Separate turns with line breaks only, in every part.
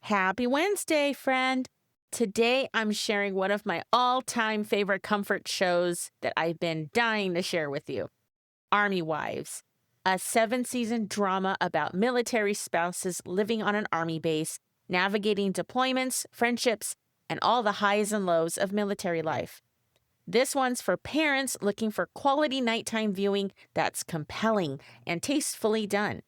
Happy Wednesday, friend. Today, I'm sharing one of my all-time favorite comfort shows that I've been dying to share with you. Army Wives, a 7-season drama about military spouses living on an army base, navigating deployments, friendships, and all the highs and lows of military life. This one's for parents looking for quality nighttime viewing that's compelling and tastefully done.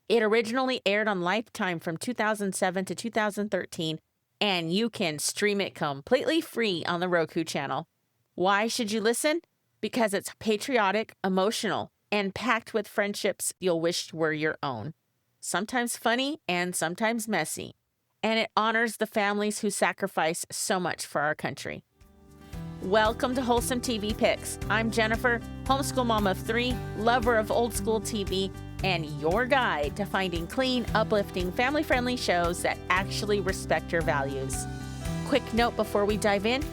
It originally aired on Lifetime from 2007 to 2013, and you can stream it completely free on the Roku channel. Why should you listen? Because it's patriotic, emotional, and packed with friendships you'll wish were your own. Sometimes funny and sometimes messy. And it honors the families who sacrifice so much for our country. Welcome to Wholesome TV Picks. I'm Jennifer, homeschool mom of 3, lover of old school TV, and your guide to finding clean, uplifting, family-friendly shows that actually respect your values. Quick note before we dive in,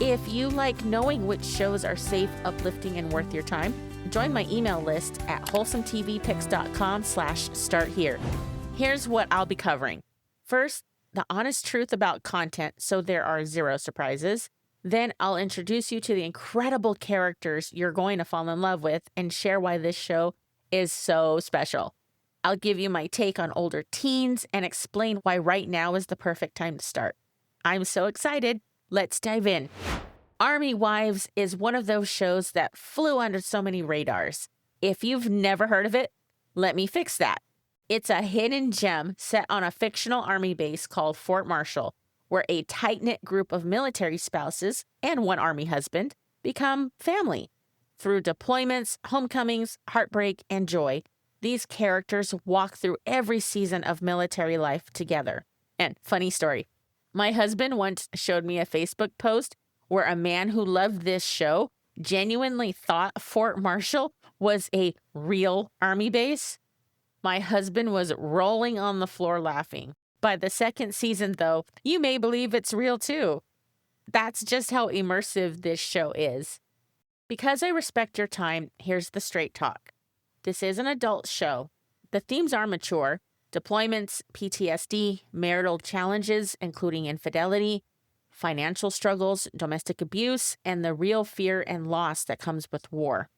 if you like knowing which shows are safe, uplifting, and worth your time, join my email list at wholesometvpicks.com/start here. Here's what I'll be covering. First, the honest truth about content, so there are 0 surprises. Then I'll introduce you to the incredible characters you're going to fall in love with and share why this show is so special. I'll give you my take on older teens and explain why right now is the perfect time to start. I'm so excited. Let's dive in. Army Wives is one of those shows that flew under so many radars. If you've never heard of it, let me fix that. It's a hidden gem set on a fictional army base called Fort Marshall, where a tight-knit group of military spouses and one army husband become family. Through deployments, homecomings, heartbreak, and joy, these characters walk through every season of military life together. And funny story, my husband once showed me a Facebook post where a man who loved this show genuinely thought Fort Marshall was a real army base. My husband was rolling on the floor laughing. By the second season, though, you may believe it's real too. That's just how immersive this show is. Because I respect your time, here's the straight talk. This is an adult show. The themes are mature: deployments, PTSD, marital challenges, including infidelity, financial struggles, domestic abuse, and the real fear and loss that comes with war.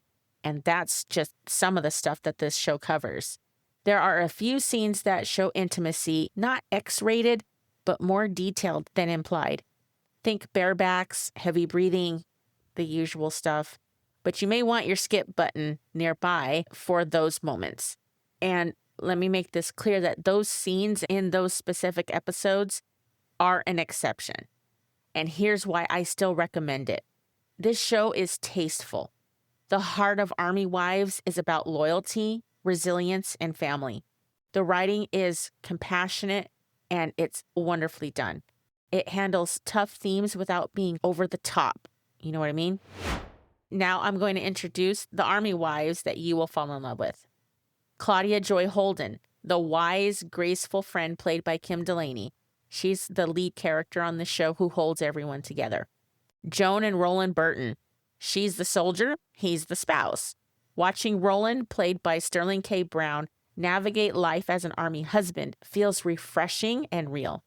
And that's just some of the stuff that this show covers. There are a few scenes that show intimacy, not X-rated, but more detailed than implied. Think barebacks, heavy breathing, the usual stuff. But you may want your skip button nearby for those moments. And let me make this clear that those scenes in those specific episodes are an exception. And here's why I still recommend it. This show is tasteful. The heart of Army Wives is about loyalty, resilience, and family. The writing is compassionate and it's wonderfully done. It handles tough themes without being over the top. You know what I mean? Now I'm going to introduce the Army Wives that you will fall in love with. Claudia Joy Holden, the wise, graceful friend played by Kim Delaney. She's the lead character on the show who holds everyone together. Joan and Roland Burton. She's the soldier, he's the spouse. Watching Roland, played by Sterling K. Brown, navigate life as an army husband feels refreshing and real.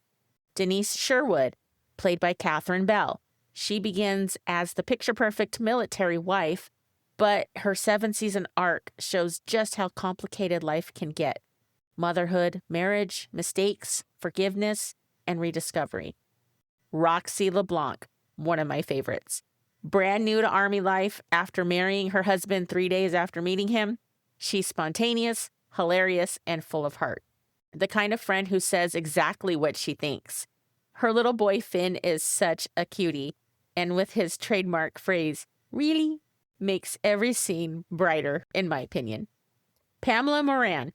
Denise Sherwood, played by Catherine Bell. She begins as the picture-perfect military wife, but her 7-season arc shows just how complicated life can get. Motherhood, marriage, mistakes, forgiveness, and rediscovery. Roxy LeBlanc, one of my favorites. Brand new to Army life after marrying her husband 3 days after meeting him, she's spontaneous, hilarious, and full of heart. The kind of friend who says exactly what she thinks. Her little boy Finn is such a cutie, and with his trademark phrase, "really," makes every scene brighter, in my opinion. Pamela Moran,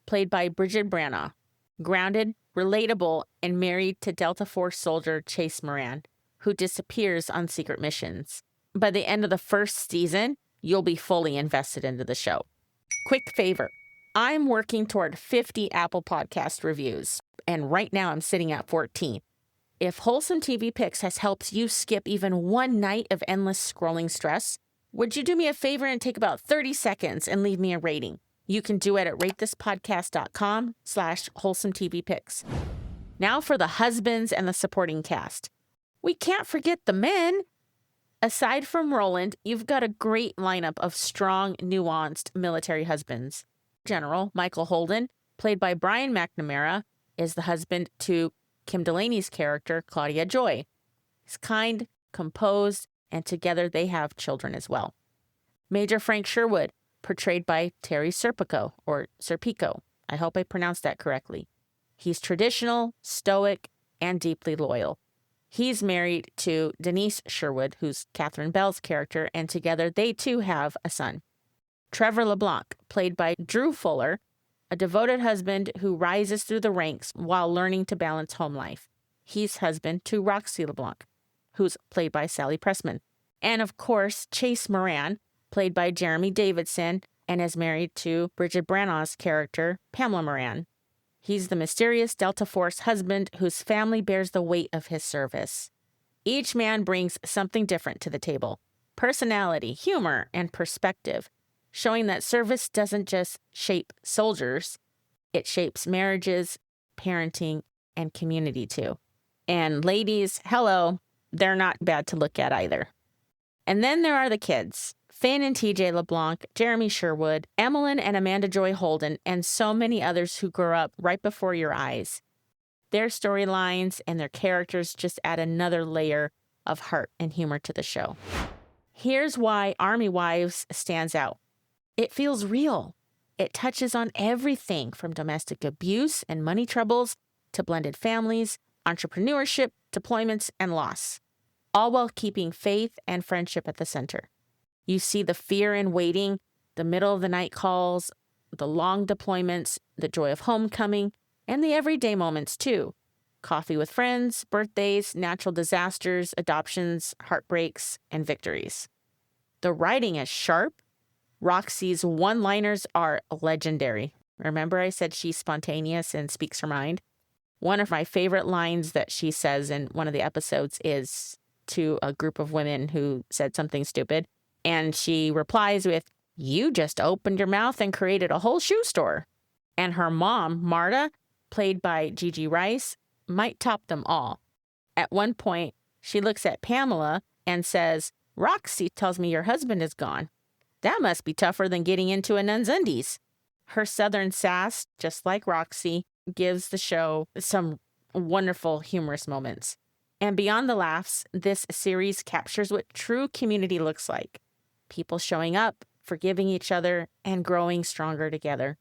played by Bridget Branagh. Grounded, relatable, and married to Delta Force soldier Chase Moran, who disappears on secret missions. By the end of the first season, you'll be fully invested into the show. Quick favor. I'm working toward 50 Apple Podcast reviews, and right now I'm sitting at 14. If Wholesome TV Picks has helped you skip even one night of endless scrolling stress, would you do me a favor and take about 30 seconds and leave me a rating? You can do it at ratethispodcast.com/wholesometvpicks. Now for the husbands and the supporting cast. We can't forget the men. Aside from Roland, you've got a great lineup of strong, nuanced military husbands. General Michael Holden, played by Brian McNamara, is the husband to Kim Delaney's character, Claudia Joy. He's kind, composed, and together they have children as well. Major Frank Sherwood, portrayed by Terry Serpico, or Serpico. I hope I pronounced that correctly. He's traditional, stoic, and deeply loyal. He's married to Denise Sherwood, who's Catherine Bell's character, and together they too have a son. Trevor LeBlanc, played by Drew Fuller, a devoted husband who rises through the ranks while learning to balance home life. He's husband to Roxy LeBlanc, who's played by Sally Pressman. And of course, Chase Moran, played by Jeremy Davidson, and is married to Bridget Brannaugh's character, Pamela Moran. He's the mysterious Delta Force husband whose family bears the weight of his service. Each man brings something different to the table: personality, humor, and perspective, showing that service doesn't just shape soldiers, it shapes marriages, parenting, and community too. And ladies, hello, they're not bad to look at either. And then there are the kids. Finn and TJ LeBlanc, Jeremy Sherwood, Emmeline and Amanda Joy Holden, and so many others who grew up right before your eyes. Their storylines and their characters just add another layer of heart and humor to the show. Here's why Army Wives stands out. It feels real. It touches on everything from domestic abuse and money troubles to blended families, entrepreneurship, deployments, and loss, all while keeping faith and friendship at the center. You see the fear in waiting, the middle of the night calls, the long deployments, the joy of homecoming, and the everyday moments too. Coffee with friends, birthdays, natural disasters, adoptions, heartbreaks, and victories. The writing is sharp. Roxy's one-liners are legendary. Remember I said she's spontaneous and speaks her mind? One of my favorite lines that she says in one of the episodes is to a group of women who said something stupid. And she replies with, "You just opened your mouth and created a whole shoe store." And her mom, Marta, played by Gigi Rice, might top them all. At one point, she looks at Pamela and says, "Roxy tells me your husband is gone. That must be tougher than getting into a nun's undies." Her southern sass, just like Roxy, gives the show some wonderful humorous moments. And beyond the laughs, this series captures what true community looks like. People showing up, forgiving each other, and growing stronger together.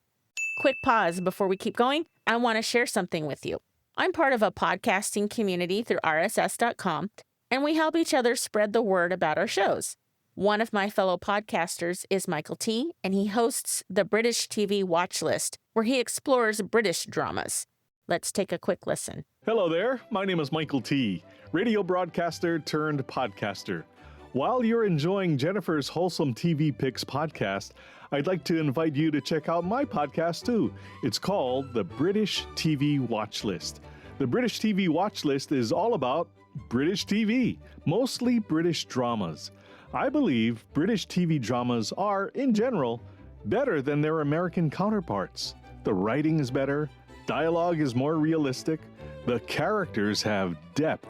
Quick pause before we keep going. I want to share something with you. I'm part of a podcasting community through rss.com, and we help each other spread the word about our shows. One of my fellow podcasters is Michael T., and he hosts the British TV Watch List, where he explores British dramas. Let's take a quick listen.
Hello there, my name is Michael T., radio broadcaster turned podcaster. While you're enjoying Jennifer's Wholesome TV Picks podcast, I'd like to invite you to check out my podcast too. It's called the British TV Watch List. The British TV Watch List is all about British TV, mostly British dramas. I believe British TV dramas are, in general, better than their American counterparts. The writing is better, dialogue is more realistic, the characters have depth.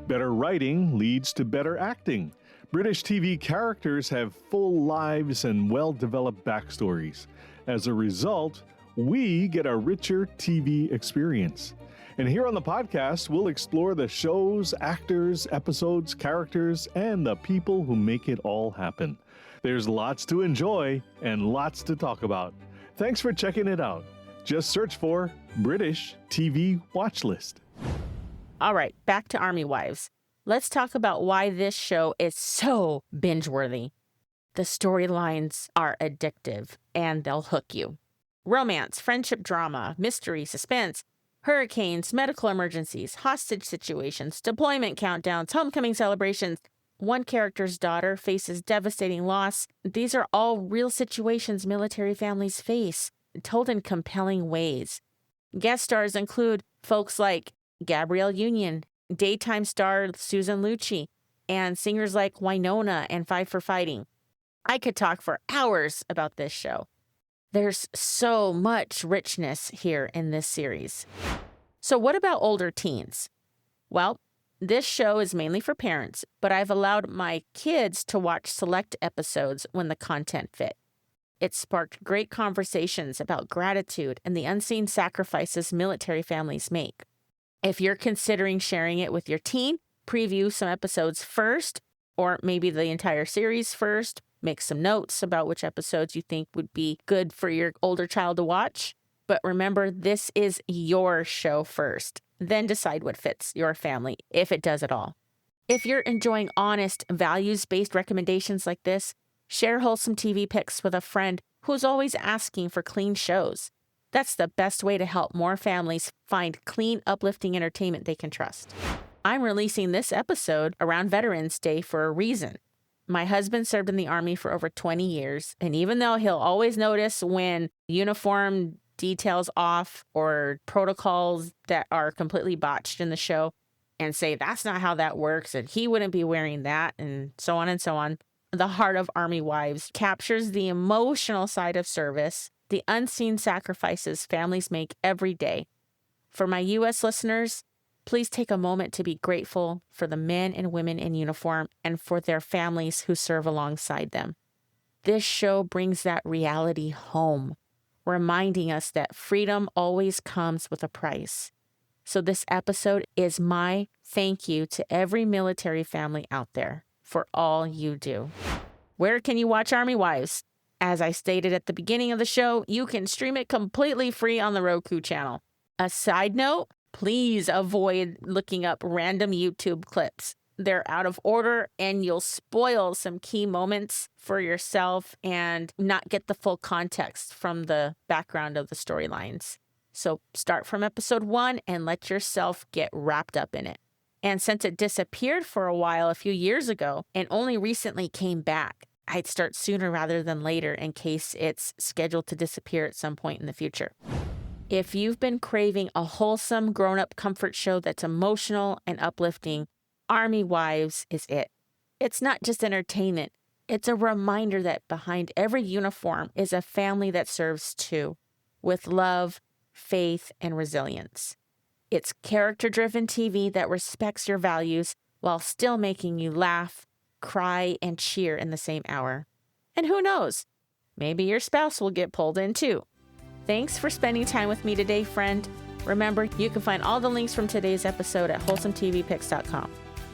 Better writing leads to better acting. British TV characters have full lives and well-developed backstories. As a result, we get a richer TV experience. And here on the podcast, we'll explore the shows, actors, episodes, characters, and the people who make it all happen. There's lots to enjoy and lots to talk about. Thanks for checking it out. Just search for British TV Watch List.
All right, back to Army Wives. Let's talk about why this show is so binge-worthy. The storylines are addictive, and they'll hook you. Romance, friendship drama, mystery, suspense, hurricanes, medical emergencies, hostage situations, deployment countdowns, homecoming celebrations. One character's daughter faces devastating loss. These are all real situations military families face, told in compelling ways. Guest stars include folks like Gabrielle Union, daytime star Susan Lucci, and singers like Winona and Five for Fighting. I could talk for hours about this show. There's so much richness here in this series. So what about older teens? Well, this show is mainly for parents, but I've allowed my kids to watch select episodes when the content fit. It sparked great conversations about gratitude and the unseen sacrifices military families make. If you're considering sharing it with your teen, preview some episodes first, or maybe the entire series first. Make some notes about which episodes you think would be good for your older child to watch. But remember, this is your show first. Then decide what fits your family, if it does at all. If you're enjoying honest, values-based recommendations like this, share wholesome TV picks with a friend who's always asking for clean shows. That's the best way to help more families find clean, uplifting entertainment they can trust. I'm releasing this episode around Veterans Day for a reason. My husband served in the Army for over 20 years, and even though he'll always notice when uniform details off or protocols that are completely botched in the show and say that's not how that works and he wouldn't be wearing that and so on, the heart of Army Wives captures the emotional side of service, the unseen sacrifices families make every day. For my U.S. listeners, please take a moment to be grateful for the men and women in uniform and for their families who serve alongside them. This show brings that reality home, reminding us that freedom always comes with a price. So this episode is my thank you to every military family out there for all you do. Where can you watch Army Wives? As I stated at the beginning of the show, you can stream it completely free on the Roku channel. A side note, please avoid looking up random YouTube clips. They're out of order and you'll spoil some key moments for yourself and not get the full context from the background of the storylines. So start from episode 1 and let yourself get wrapped up in it. And since it disappeared for a while a few years ago and only recently came back, I'd start sooner rather than later in case it's scheduled to disappear at some point in the future. If you've been craving a wholesome grown-up comfort show that's emotional and uplifting, Army Wives is it. It's not just entertainment. It's a reminder that behind every uniform is a family that serves too, with love, faith, and resilience. It's character-driven TV that respects your values while still making you laugh, cry, and cheer in the same hour. And who knows? Maybe your spouse will get pulled in too. Thanks for spending time with me today, friend. Remember, you can find all the links from today's episode at wholesometvpicks.com.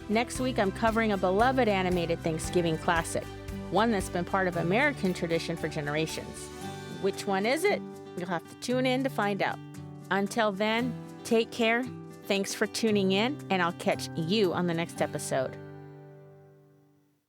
Next week, I'm covering a beloved animated Thanksgiving classic, one that's been part of American tradition for generations. Which one is it? You'll have to tune in to find out. Until then, take care. Thanks for tuning in, and I'll catch you on the next episode.